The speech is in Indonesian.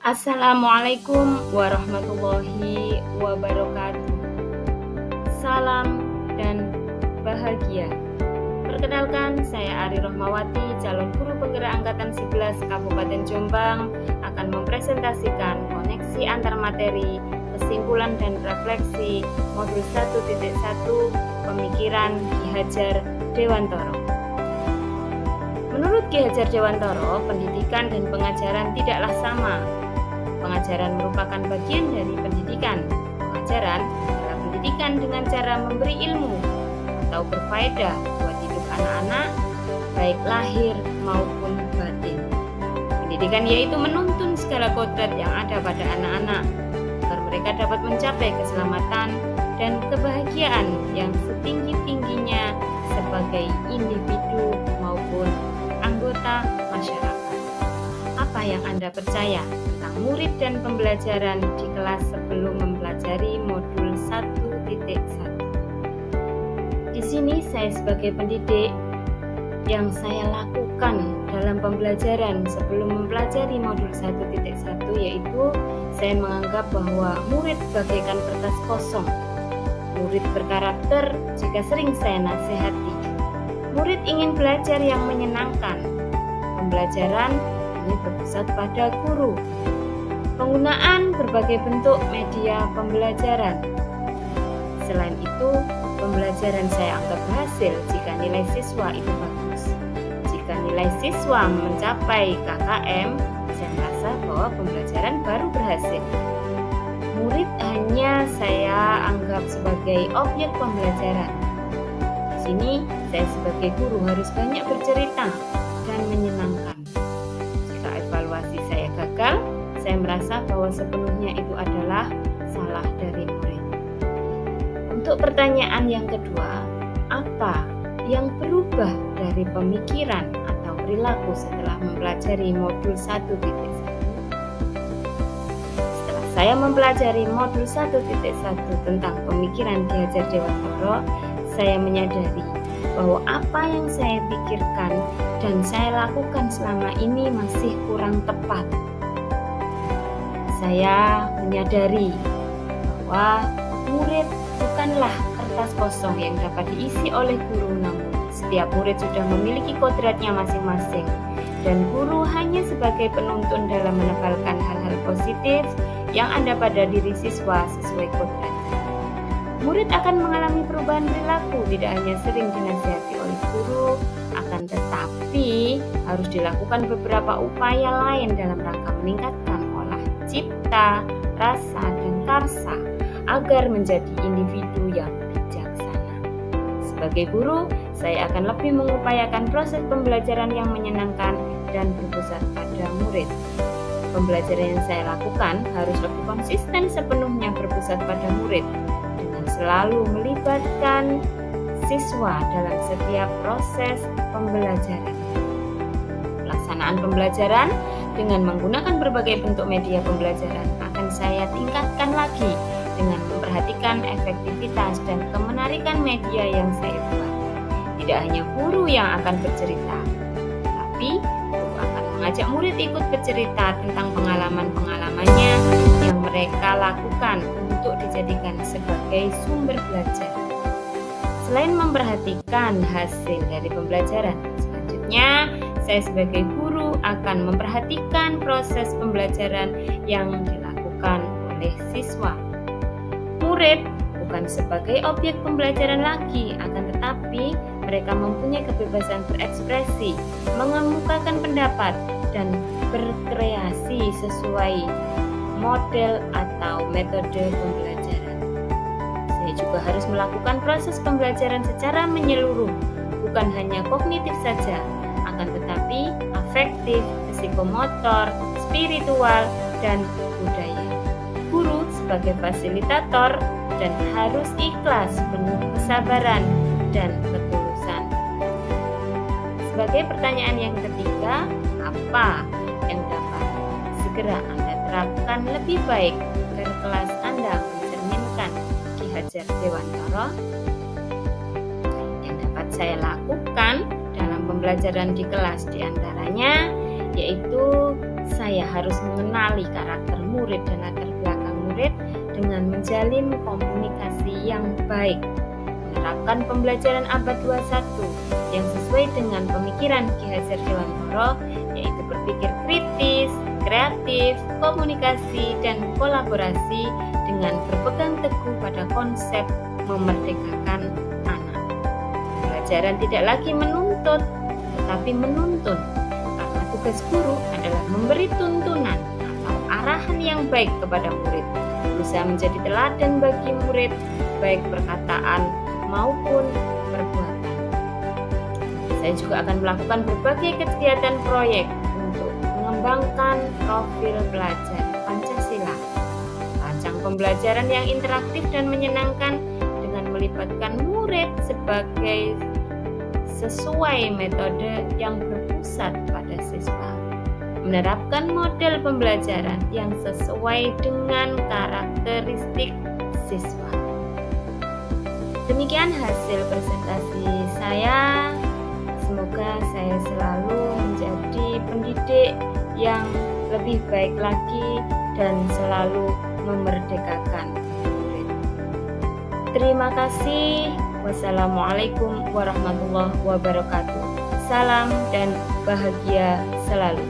Assalamualaikum warahmatullahi wabarakatuh. Salam dan bahagia. Perkenalkan, saya Ari Rohmawati, calon guru penggerak Angkatan 11 Kabupaten Jombang, akan mempresentasikan koneksi antar materi, kesimpulan dan refleksi modul 1.1 Pemikiran Ki Hajar Dewantoro. Menurut Ki Hajar Dewantoro, pendidikan dan pengajaran tidaklah sama. Pengajaran merupakan bagian dari pendidikan. Pengajaran adalah pendidikan dengan cara memberi ilmu atau berfaedah buat hidup anak-anak, baik lahir maupun batin. Pendidikan yaitu menuntun segala kodrat yang ada pada anak-anak, agar mereka dapat mencapai keselamatan dan kebahagiaan yang setinggi-tingginya sebagai individu maupun anggota masyarakat. Apa yang Anda percaya tentang murid dan pembelajaran di kelas sebelum mempelajari modul 1.1? Di sini saya sebagai pendidik, yang saya lakukan dalam pembelajaran sebelum mempelajari modul 1.1 yaitu saya menganggap bahwa murid bagaikan kertas kosong. Murid berkarakter jika sering saya nasihati. Murid ingin belajar yang menyenangkan. Pembelajaran ini berpusat pada guru. Penggunaan berbagai bentuk media pembelajaran. Selain itu, pembelajaran saya anggap berhasil jika nilai siswa itu bagus. Jika nilai siswa mencapai KKM, saya merasa bahwa pembelajaran baru berhasil. Murid hanya saya anggap sebagai objek pembelajaran. Di sini, saya sebagai guru harus banyak bercerita dan menyenangkan. Jika evaluasi saya gagal, saya merasa bahwa sepenuhnya itu adalah salah dari murid. Untuk pertanyaan yang kedua, apa yang berubah dari pemikiran atau perilaku setelah mempelajari modul 1.1? Setelah saya mempelajari modul 1.1 tentang pemikiran Ki Hajar Dewantoro, saya menyadari bahwa apa yang saya pikirkan dan saya lakukan selama ini masih kurang tepat. Saya menyadari bahwa murid bukanlah kertas kosong yang dapat diisi oleh guru, namun setiap murid sudah memiliki kodratnya masing-masing, dan guru hanya sebagai penuntun dalam menebalkan hal-hal positif yang ada pada diri siswa sesuai kodrat. Murid akan mengalami perubahan perilaku, tidak hanya sering dinasihati oleh guru, akan tetapi harus dilakukan beberapa upaya lain dalam rangka meningkatkan olah cipta, rasa, dan karsa agar menjadi individu yang bijaksana. Sebagai guru, saya akan lebih mengupayakan proses pembelajaran yang menyenangkan dan berpusat pada murid. Pembelajaran yang saya lakukan harus lebih konsisten sepenuhnya berpusat pada murid, dengan selalu melibatkan siswa dalam setiap proses pembelajaran. Pelaksanaan pembelajaran dengan menggunakan berbagai bentuk media pembelajaran akan saya tingkatkan lagi dengan memperhatikan efektivitas dan kemenarikan media yang saya buat. Tidak hanya guru yang akan bercerita, tapi guru akan mengajak murid ikut bercerita tentang pengalaman-pengalamannya yang mereka lakukan untuk dijadikan sebagai sumber belajar. Selain memperhatikan hasil dari pembelajaran, selanjutnya saya sebagai guru akan memperhatikan proses pembelajaran yang dilakukan oleh siswa. Murid bukan sebagai objek pembelajaran lagi, akan tetapi mereka mempunyai kebebasan berekspresi, mengemukakan pendapat, dan berkreasi sesuai model atau metode pembelajaran. Saya juga harus melakukan proses pembelajaran secara menyeluruh, bukan hanya kognitif saja, akan tetapi afektif, psikomotor, spiritual, dan budaya. Guru sebagai fasilitator dan harus ikhlas, penuh kesabaran dan ketulusan. Sebagai pertanyaan yang ketiga, apa yang dapat segera Anda terapkan lebih baik agar kelas Anda mencerminkan Ki Hajar Dewantoro? Yang dapat saya lakukan dalam pembelajaran di kelas diantaranya yaitu saya harus mengenali karakter murid dan latar belakang murid dengan menjalin komunikasi yang baik, menerapkan pembelajaran abad 21 yang sesuai dengan pemikiran Ki Hajar Dewantara, yaitu berpikir kritis, kreatif, komunikasi, dan kolaborasi dengan berpegang teguh pada konsep memerdekakan anak. Pembelajaran tidak lagi menuntut, tetapi menuntun, karena tugas guru adalah memberi tuntunan atau arahan yang baik kepada murid, berusaha menjadi teladan bagi murid, baik perkataan maupun perbuatan. Saya juga akan melakukan berbagai kegiatan proyek untuk mengembangkan profil pelajar Pancasila, rancang pembelajaran yang interaktif dan menyenangkan dengan melibatkan murid sesuai metode yang berpusat pada siswa, menerapkan model pembelajaran yang sesuai dengan karakteristik siswa. Demikian hasil presentasi saya. Semoga saya selalu menjadi pendidik yang lebih baik lagi dan selalu memerdekakan murid. Terima kasih. Wassalamualaikum warahmatullahi wabarakatuh. Salam dan bahagia selalu.